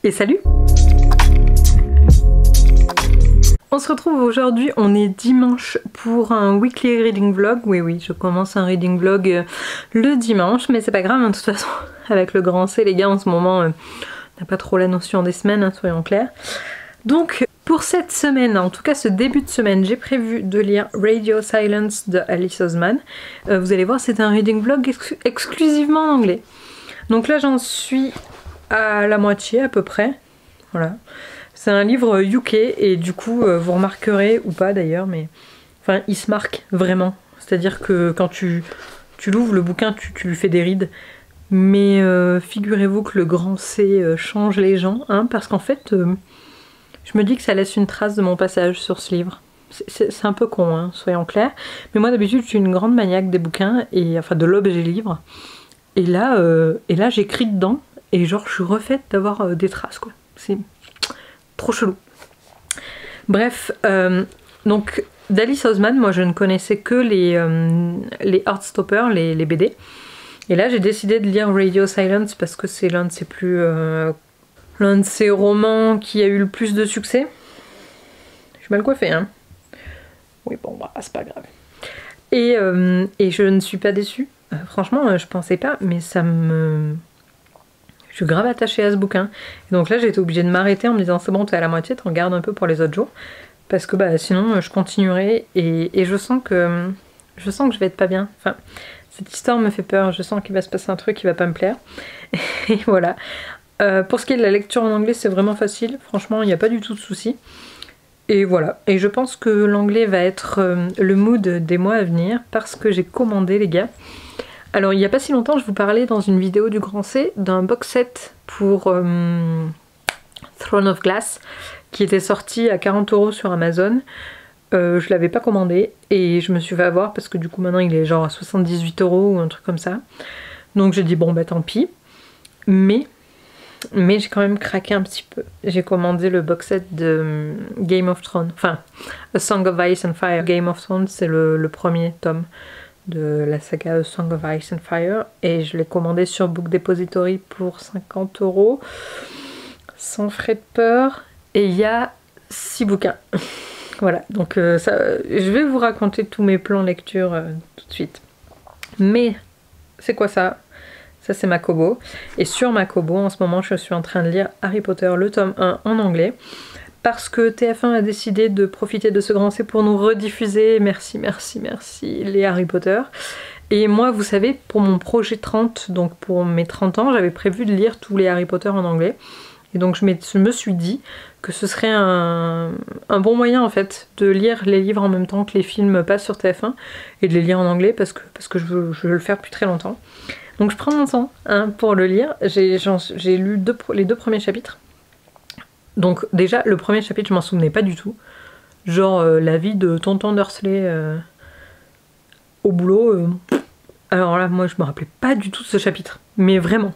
Et salut! On se retrouve aujourd'hui, on est dimanche pour un weekly reading vlog. Oui, je commence un reading vlog le dimanche, mais c'est pas grave, hein, de toute façon, avec le grand C, les gars, en ce moment, on n'a pas trop la notion des semaines, hein, soyons clairs. Donc, pour cette semaine, en tout cas ce début de semaine, j'ai prévu de lire Radio Silence de Alice Oseman. Vous allez voir, c'est un reading vlog exclusivement en anglais. Donc là, j'en suis à la moitié à peu près. Voilà. C'est un livre UK et du coup, vous remarquerez, ou pas d'ailleurs, mais enfin, il se marque vraiment. C'est-à-dire que quand tu l'ouvres, le bouquin, tu lui fais des rides. Mais figurez-vous que le grand C change les gens, hein, parce qu'en fait, je me dis que ça laisse une trace de mon passage sur ce livre. C'est un peu con, hein, soyons clairs. Mais moi, d'habitude, je suis une grande maniaque des bouquins, et enfin de l'objet livre. Et là j'écris dedans, et genre, je suis refaite d'avoir des traces, quoi. C'est trop chelou. Bref, donc d'Alice Oseman, moi je ne connaissais que les Heartstopper, les BD. Et là j'ai décidé de lire Radio Silence parce que c'est l'un de ses romans qui a eu le plus de succès. Je suis mal coiffée, hein. Oui, bon, bah, c'est pas grave. Et je ne suis pas déçue. Franchement, je pensais pas, mais je suis grave attachée à ce bouquin. Et donc là, j'ai été obligée de m'arrêter en me disant c'est bon, t'es à la moitié, t'en gardes un peu pour les autres jours. Parce que bah, sinon, je continuerai et je sens que je vais être pas bien. Enfin, cette histoire me fait peur. Je sens qu'il va se passer un truc qui va pas me plaire. Et voilà. Pour ce qui est de la lecture en anglais, c'est vraiment facile. Franchement, il n'y a pas du tout de soucis. Et voilà. Et je pense que l'anglais va être le mood des mois à venir parce que j'ai commandé, les gars. Alors il n'y a pas si longtemps, je vous parlais dans une vidéo du Grand C d'un box set pour Throne of Glass qui était sorti à 40 € sur Amazon. Je l'avais pas commandé et je me suis fait avoir parce que du coup maintenant il est genre à 78 € ou un truc comme ça. Donc j'ai dit bon bah tant pis. Mais j'ai quand même craqué un petit peu. J'ai commandé le box set de Game of Thrones. Enfin, A Song of Ice and Fire. Game of Thrones c'est le premier tome de la saga Song of Ice and Fire et je l'ai commandé sur Book Depository pour 50 € sans frais de peur et il y a 6 bouquins. Voilà, donc je vais vous raconter tous mes plans lecture tout de suite. Mais c'est quoi ça? Ça c'est ma Kobo et sur ma Kobo en ce moment je suis en train de lire Harry Potter le tome 1 en anglais. Parce que TF1 a décidé de profiter de ce grand C pour nous rediffuser, merci, les Harry Potter. Et moi, vous savez, pour mon projet 30, donc pour mes 30 ans, j'avais prévu de lire tous les Harry Potter en anglais. Et donc je me suis dit que ce serait un bon moyen en fait de lire les livres en même temps que les films passent sur TF1 et de les lire en anglais parce que je veux le faire depuis très longtemps. Donc je prends mon temps hein, pour le lire. J'ai lu les 2 premiers chapitres. Donc déjà, le premier chapitre, je m'en souvenais pas du tout. Genre la vie de tonton Dursley au boulot. Alors là, moi, je me rappelais pas du tout de ce chapitre. Mais vraiment.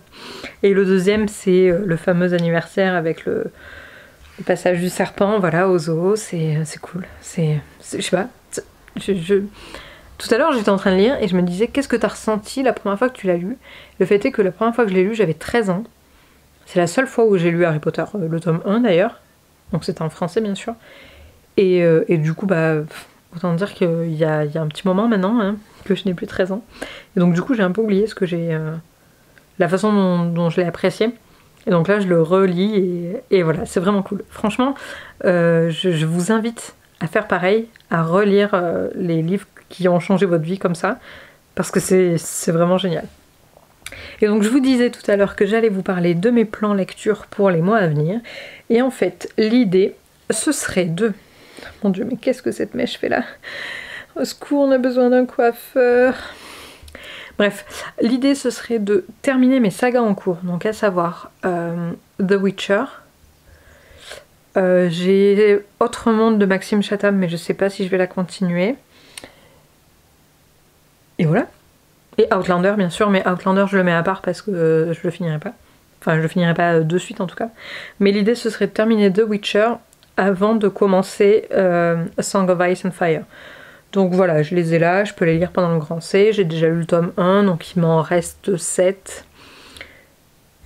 Et le deuxième, c'est le fameux anniversaire avec le passage du serpent, voilà, au zoo. C'est cool. Je sais pas. Tout à l'heure, j'étais en train de lire et je me disais, qu'est-ce que t'as ressenti la première fois que tu l'as lu? Le fait est que la première fois que je l'ai lu, j'avais 13 ans. C'est la seule fois où j'ai lu Harry Potter, le tome 1 d'ailleurs, donc c'était en français bien sûr, et du coup bah autant dire qu'il y a un petit moment maintenant hein, que je n'ai plus 13 ans, et donc du coup j'ai un peu oublié ce que la façon dont je l'ai apprécié, et donc là je le relis, et voilà, c'est vraiment cool. Franchement, je vous invite à faire pareil, à relire les livres qui ont changé votre vie comme ça, parce que c'est vraiment génial. Et donc je vous disais tout à l'heure que j'allais vous parler de mes plans lecture pour les mois à venir. Et en fait, l'idée, ce serait de... Mon Dieu, mais qu'est-ce que cette mèche fait là? Au secours, on a besoin d'un coiffeur. Bref, l'idée, ce serait de terminer mes sagas en cours. Donc à savoir The Witcher. J'ai Autre Monde de Maxime Chatham, mais je sais pas si je vais la continuer. Et voilà. Et Outlander bien sûr, mais Outlander je le mets à part parce que je le finirai pas. Enfin je le finirai pas de suite en tout cas. Mais l'idée ce serait de terminer The Witcher avant de commencer A Song of Ice and Fire. Donc voilà, je les ai là, je peux les lire pendant le grand C. J'ai déjà lu le tome 1, donc il m'en reste 7.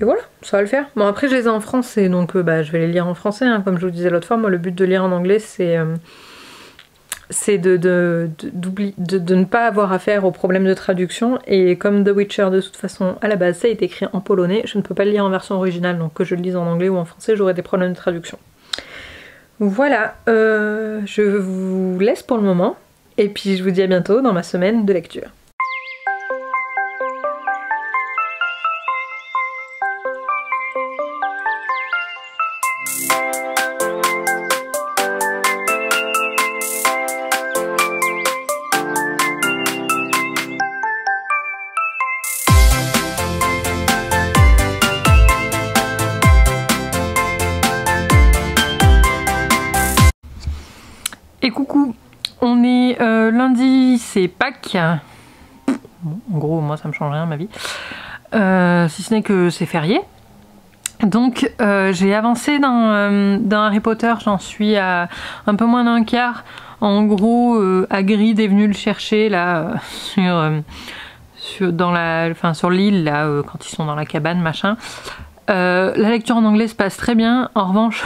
voilà, ça va le faire. Bon après je les ai en français, donc bah, je vais les lire en français, hein. Comme je vous disais l'autre fois, moi le but de lire en anglais c'est de ne pas avoir affaire aux problèmes de traduction, et comme The Witcher de toute façon à la base ça a été écrit en polonais, je ne peux pas le lire en version originale, donc que je le lise en anglais ou en français j'aurai des problèmes de traduction. Voilà, je vous laisse pour le moment, et puis je vous dis à bientôt dans ma semaine de lecture. Et coucou, on est lundi, c'est Pâques. Bon, en gros, moi ça me change rien ma vie. Si ce n'est que c'est férié. Donc j'ai avancé dans Harry Potter, j'en suis à un peu moins d'un quart. En gros, Hagrid est venu le chercher là sur l'île là quand ils sont dans la cabane machin. La lecture en anglais se passe très bien. En revanche,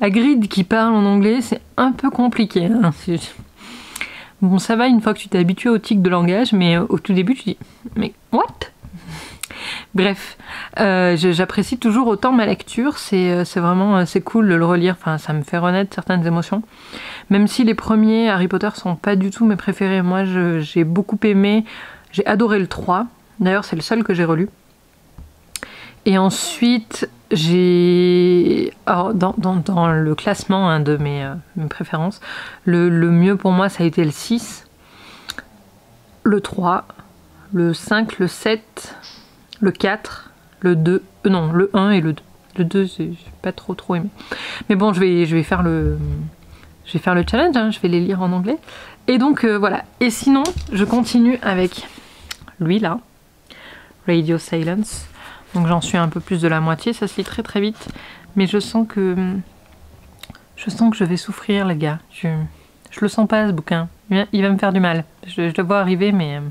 Hagrid qui parle en anglais, c'est un peu compliqué. Hein. Bon, ça va une fois que tu t'es habitué au tic de langage, mais au tout début tu dis mais what? Bref, j'apprécie toujours autant ma lecture, c'est vraiment c'est cool de le relire, enfin ça me fait renaître certaines émotions. Même si les premiers Harry Potter sont pas du tout mes préférés, moi j'ai beaucoup aimé, j'ai adoré le 3, d'ailleurs c'est le seul que j'ai relu. Et ensuite j'ai... Dans le classement hein, de mes préférences, le mieux pour moi ça a été le 6, le 3, le 5, le 7... le 4, le 2, non, le 1 et le 2. Le 2, j'ai pas trop aimé. Mais bon, je vais faire le challenge, hein, je vais les lire en anglais. Et donc, voilà. Et sinon, je continue avec lui, là. Radio Silence. Donc j'en suis un peu plus de la moitié, ça se lit très très vite. Mais je sens que je vais souffrir, les gars. Je le sens pas, ce bouquin. Il va me faire du mal. Je le vois arriver, mais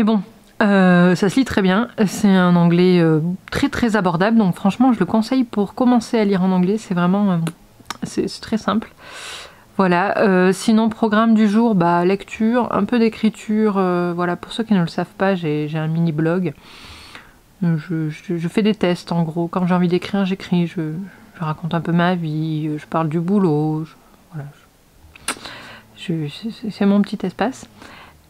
bon. Ça se lit très bien, c'est un anglais très très abordable, donc franchement je le conseille pour commencer à lire en anglais, c'est vraiment c'est très simple. Voilà, sinon programme du jour, bah lecture, un peu d'écriture, voilà, pour ceux qui ne le savent pas, j'ai un mini blog. Je fais des tests en gros, quand j'ai envie d'écrire j'écris, je raconte un peu ma vie, je parle du boulot, voilà, c'est mon petit espace.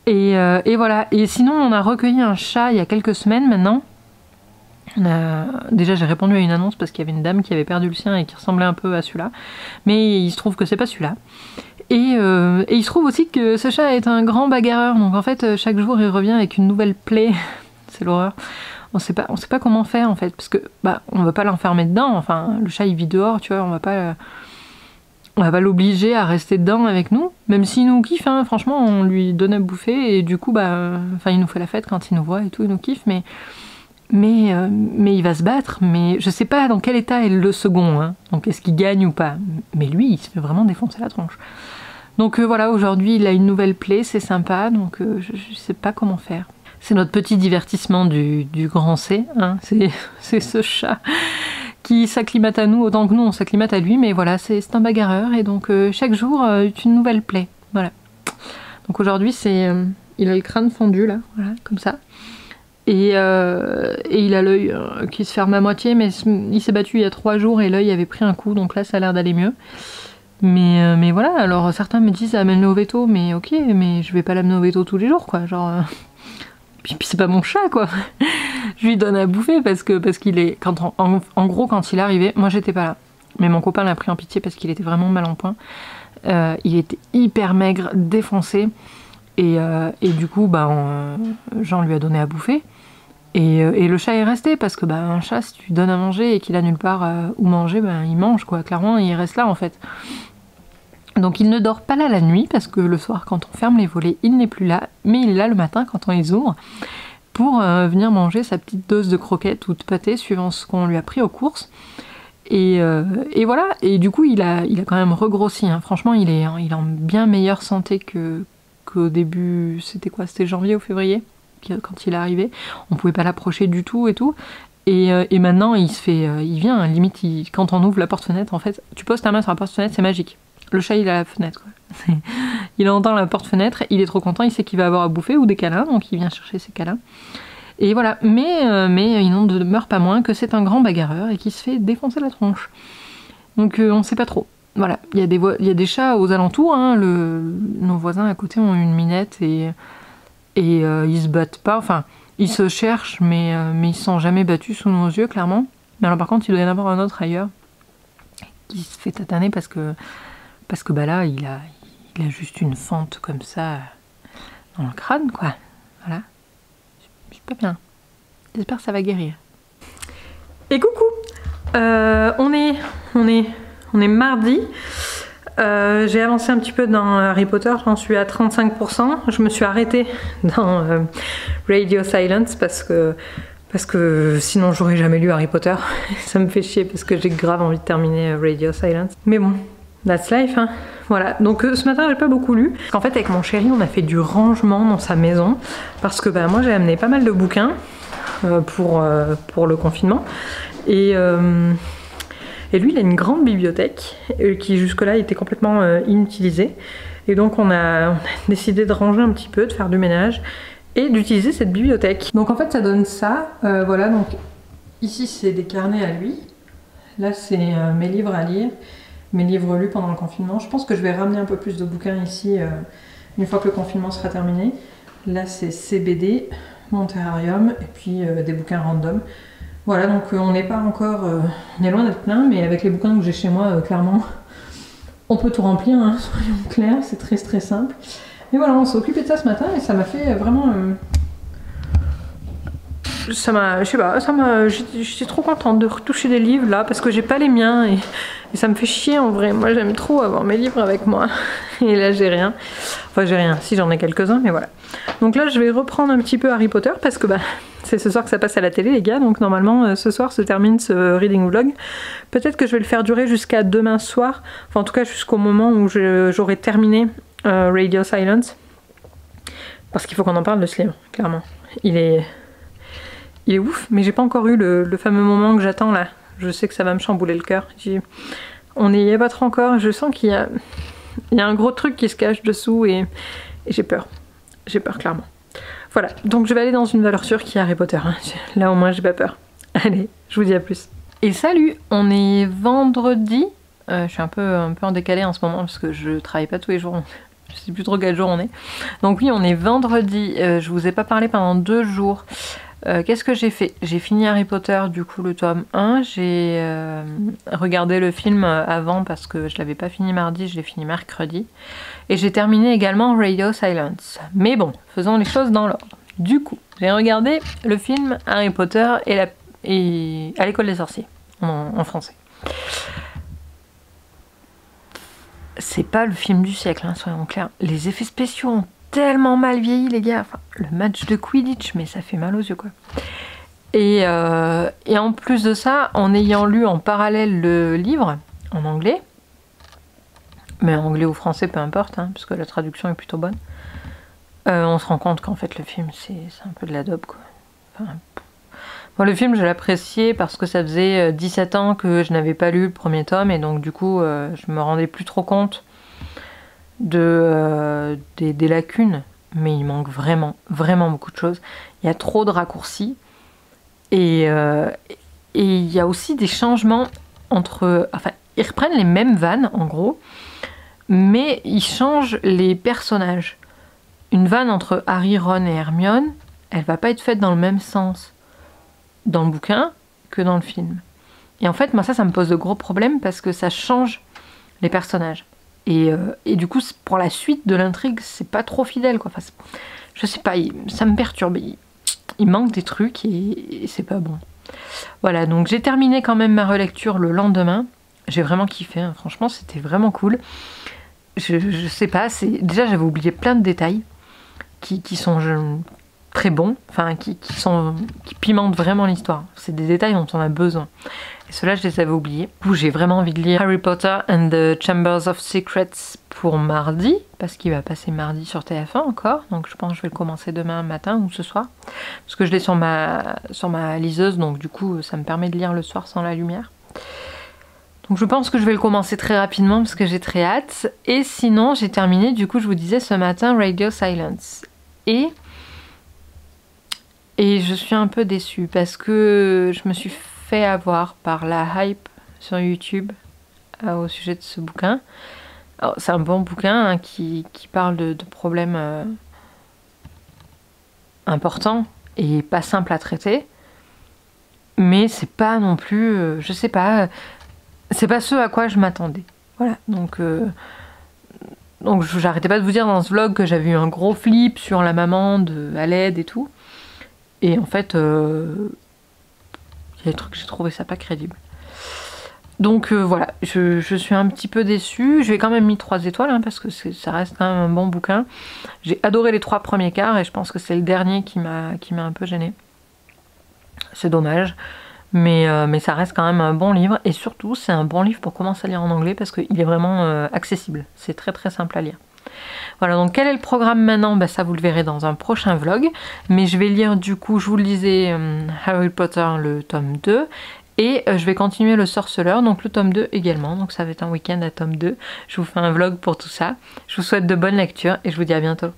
Et voilà, et sinon on a recueilli un chat il y a quelques semaines maintenant. Déjà j'ai répondu à une annonce parce qu'il y avait une dame qui avait perdu le sien et qui ressemblait un peu à celui-là. Mais il se trouve que c'est pas celui-là. Et il se trouve aussi que ce chat est un grand bagarreur. Donc en fait chaque jour il revient avec une nouvelle plaie. C'est l'horreur. On sait pas comment faire en fait. Parce que bah on va pas l'enfermer dedans. Enfin le chat il vit dehors, tu vois, on va pas l'obliger à rester dedans avec nous, même s'il nous kiffe, hein, franchement, on lui donne à bouffer et du coup, bah, il nous fait la fête quand il nous voit et tout, il nous kiffe, mais il va se battre, mais je sais pas dans quel état est le second, hein, donc est-ce qu'il gagne ou pas, mais lui, il se fait vraiment défoncer la tronche. Donc voilà, aujourd'hui, il a une nouvelle plaie, c'est sympa, donc je sais pas comment faire. C'est notre petit divertissement du grand C, hein, c'est ce chat qui s'acclimate à nous autant que nous on s'acclimate à lui, mais voilà, c'est un bagarreur et donc chaque jour une nouvelle plaie, voilà. Donc aujourd'hui il a le crâne fendu là, voilà, comme ça, et il a l'œil qui se ferme à moitié, mais il s'est battu il y a 3 jours et l'œil avait pris un coup, donc là ça a l'air d'aller mieux. Mais voilà, alors certains me disent amène-le au veto, mais ok, mais je vais pas l'amener au veto tous les jours quoi, genre... Puis c'est pas mon chat quoi. Je lui donne à bouffer parce qu'il est... En gros quand il est arrivé, moi j'étais pas là. Mais mon copain l'a pris en pitié parce qu'il était vraiment mal en point. Il était hyper maigre, défoncé. Et du coup, Jean lui a donné à bouffer. Et le chat est resté parce que un chat, si tu lui donnes à manger et qu'il a nulle part où manger, il mange quoi. Clairement, il reste là en fait. Donc il ne dort pas là la nuit parce que le soir quand on ferme les volets il n'est plus là, mais il est là le matin quand on les ouvre pour venir manger sa petite dose de croquettes ou de pâté suivant ce qu'on lui a pris aux courses. Et voilà, et du coup il a quand même regrossi, hein. Franchement il est en bien meilleure santé qu'au début, c'était quoi, c'était janvier ou février, quand il est arrivé. On pouvait pas l'approcher du tout et tout. Et maintenant, il vient, limite, quand on ouvre la porte-fenêtre, en fait, tu poses ta main sur la porte-fenêtre, c'est magique. Le chat, il a la fenêtre, quoi. Il entend la porte-fenêtre, il est trop content, il sait qu'il va avoir à bouffer ou des câlins, donc il vient chercher ses câlins. Et voilà, mais il n'en demeure pas moins que c'est un grand bagarreur et qui se fait défoncer la tronche. Donc on sait pas trop. Voilà, il y a des chats aux alentours, hein. Nos voisins à côté ont une minette et ils se battent pas, enfin... Ils se cherchent, mais ils se sont jamais battus sous nos yeux, clairement. Mais alors par contre, il doit y en avoir un autre ailleurs qui se fait tataner parce que bah là, il a juste une fente comme ça dans le crâne, quoi. Voilà. Je suis pas bien. J'espère que ça va guérir. Et coucou, on est mardi. J'ai avancé un petit peu dans Harry Potter, j'en suis à 35%. Je me suis arrêtée dans Radio Silence parce que sinon j'aurais jamais lu Harry Potter. Ça me fait chier parce que j'ai grave envie de terminer Radio Silence. Mais bon, that's life, hein. Voilà, donc ce matin j'ai pas beaucoup lu. En fait avec mon chéri on a fait du rangement dans sa maison parce que bah, moi j'ai amené pas mal de bouquins pour le confinement. Et lui, il a une grande bibliothèque qui jusque-là était complètement inutilisée. Et donc on a décidé de ranger un petit peu, de faire du ménage et d'utiliser cette bibliothèque. Donc en fait ça donne ça. Voilà, donc ici c'est des carnets à lui. Là c'est mes livres à lire, mes livres lus pendant le confinement. Je pense que je vais ramener un peu plus de bouquins ici une fois que le confinement sera terminé. Là c'est CBD, mon terrarium et puis des bouquins random. Voilà, donc on n'est pas encore... on est loin d'être plein, mais avec les bouquins que j'ai chez moi, clairement, on peut tout remplir, hein, soyons clairs, c'est très simple. Mais voilà, on s'est occupé de ça ce matin et ça m'a fait vraiment... ça m'a... je sais pas, j'étais trop contente de retoucher des livres là, parce que j'ai pas les miens et ça me fait chier en vrai. Moi j'aime trop avoir mes livres avec moi. Et là j'ai rien. Enfin j'ai rien, si j'en ai quelques-uns, mais voilà. Donc là je vais reprendre un petit peu Harry Potter parce que bah... c'est ce soir que ça passe à la télé les gars, donc normalement ce soir se termine ce reading vlog. Peut-être que je vais le faire durer jusqu'à demain soir, enfin en tout cas jusqu'au moment où j'aurai terminé Radio Silence. Parce qu'il faut qu'on en parle de ce livre, clairement. Il est ouf, mais j'ai pas encore eu le fameux moment que j'attends là. Je sais que ça va me chambouler le cœur. On n'y est pas trop encore, je sens qu'il y a un gros truc qui se cache dessous et j'ai peur. J'ai peur clairement. Voilà, donc je vais aller dans une valeur sûre qui est Harry Potter. Hein. Là au moins j'ai pas peur. Allez, je vous dis à plus. Et salut, on est vendredi. Je suis un peu en décalé en ce moment parce que je travaille pas tous les jours. Je sais plus trop quel jour on est. Donc oui, on est vendredi. Je vous ai pas parlé pendant 2 jours. Qu'est-ce que j'ai fait? J'ai fini Harry Potter, du coup le tome 1. J'ai regardé le film avant parce que je l'avais pas fini mardi, je l'ai fini mercredi. Et j'ai terminé également Radio Silence. Mais bon, faisons les choses dans l'ordre. Du coup, j'ai regardé le film Harry Potter et à l'école des sorciers, en français. C'est pas le film du siècle, hein, soyons clairs. Les effets spéciaux ont tellement mal vieilli, les gars. Enfin, le match de Quidditch, mais ça fait mal aux yeux, quoi. Et en plus de ça, en ayant lu en parallèle le livre, en anglais, mais anglais ou français, peu importe, hein, parce que la traduction est plutôt bonne, on se rend compte qu'en fait le film c'est un peu de la daube, quoi. Enfin, bon, le film je l'appréciais parce que ça faisait 17 ans que je n'avais pas lu le premier tome et donc du coup je me rendais plus trop compte des lacunes, mais il manque vraiment beaucoup de choses. Il y a trop de raccourcis et il y a aussi des changements entre... Enfin, ils reprennent les mêmes vannes en gros, mais ils changent les personnages. Une vanne entre Harry, Ron et Hermione, elle va pas être faite dans le même sens dans le bouquin que dans le film. Et en fait, moi ça me pose de gros problèmes parce que ça change les personnages. Et du coup, pour la suite de l'intrigue, c'est pas trop fidèle, quoi. Enfin, je sais pas, ça me perturbe. Il manque des trucs et c'est pas bon. Voilà, donc j'ai terminé quand même ma relecture le lendemain. J'ai vraiment kiffé, hein. Franchement, c'était vraiment cool. Je sais pas, déjà j'avais oublié plein de détails qui sont très bons, enfin qui pimentent vraiment l'histoire. C'est des détails dont on a besoin. Et ceux-là, je les avais oubliés. Du coup, j'ai vraiment envie de lire Harry Potter and the Chambers of Secrets pour mardi, parce qu'il va passer mardi sur TF1 encore, donc je pense que je vais le commencer demain matin ou ce soir, parce que je l'ai sur ma liseuse, donc du coup ça me permet de lire le soir sans la lumière. Donc je pense que je vais le commencer très rapidement parce que j'ai très hâte. Et sinon j'ai terminé, du coup je vous disais ce matin, Radio Silence. Et je suis un peu déçue parce que je me suis fait avoir par la hype sur YouTube au sujet de ce bouquin. C'est un bon bouquin hein, qui parle de problèmes importants et pas simples à traiter. Mais c'est pas non plus, je sais pas... C'est pas ce à quoi je m'attendais. Voilà, donc j'arrêtais pas de vous dire dans ce vlog que j'avais eu un gros flip sur la maman à l'aide et tout. Et en fait, il y a des trucs que j'ai trouvé ça pas crédible. Donc voilà, je suis un petit peu déçue. Je vais quand même mis 3 étoiles hein, parce que ça reste quand même un bon bouquin. J'ai adoré les 3 premiers quarts et je pense que c'est le dernier qui m'a un peu gênée. C'est dommage. Mais ça reste quand même un bon livre et surtout c'est un bon livre pour commencer à lire en anglais parce qu'il est vraiment accessible, c'est très très simple à lire. Voilà, donc quel est le programme maintenant? Ça vous le verrez dans un prochain vlog, mais je vais lire du coup, je vous le disais, Harry Potter le tome 2 et je vais continuer le Sorceleur, donc le tome 2 également, donc ça va être un week-end à tome 2. Je vous fais un vlog pour tout ça, je vous souhaite de bonnes lectures et je vous dis à bientôt.